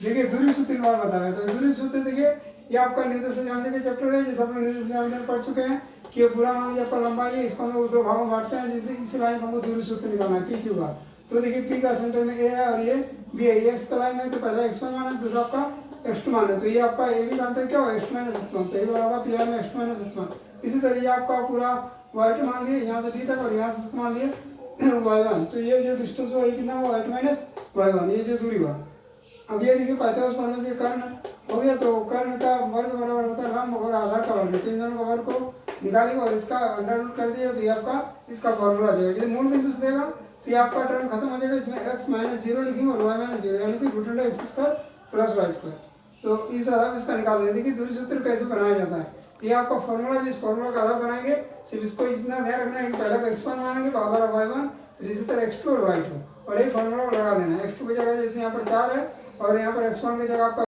देखिए दूरी सूत्र की बात बता रहे हैं। तो दूरी सूत्र देखिए ये आपका निर्देशांक ज्यामिति का चैप्टर है, जिसे अपने निर्देशांक ज्यामिति में पढ़ चुके हैं कि ये पूरा मान लीजिए आपका लंबाई है, इसको हम लोग दो भागों में बांटते हैं, जिससे इस लाइन को हमको दूरी सूत्र निकालना है पी क्यू का। तो देखिए पी का सेंटर में ए है और ये बी है, ये एक्स लाइन है, तो पहला x1 मान है, दूसरा आपका x2 मान है। तो ये आपका ए बी का अंतर क्या होगा, x2 माइनस x1, तो ये वाला होगा पी आर में x2 माइनस x1। इसी तरह ये आपका पूरा y2 मान लिए यहाँ से d तक और यहाँ से मान लिए y1, तो ये जो डिस्टेंस हुआ ये कितना हुआ y2 माइनस y1, ये जो दूरी हुआ। अब ये देखिए पाइथागोरस प्रमेय से कर्ण हो गया, तो कर्ण का वर्ग बराबर होता है लंब और आधार का वर्ग, तो इन दोनों का वर्ग को निकालेंगे और इसका अंडर रूट कर दिया, तो ये आपका इसका फॉर्मूला आ जाएगा। यदि मूल बिंदु से देगा तो ये आपका टर्म खत्म हो जाएगा, इसमें x माइनस 0 लिखेंगे और y माइनस 0, यानी कि root under x square plus y square. तो इस आधार पर इसका निकाल देंगे। देखिए दूरी सूत्र कैसे बनाया जाता है, तो ये आपका फॉर्मूला, जिस फॉर्मूला का आधार बनाएंगे सिर्फ इसको इतना ध्यान रखना है कि पहले का x1 मानेंगे तो आधार y1, फिर इसी तरह x2 और y2, और ये फॉर्मूला को लगा देना है। x2 की जगह जैसे यहाँ पर 4 है और यहाँ पर x1 की जगह आपका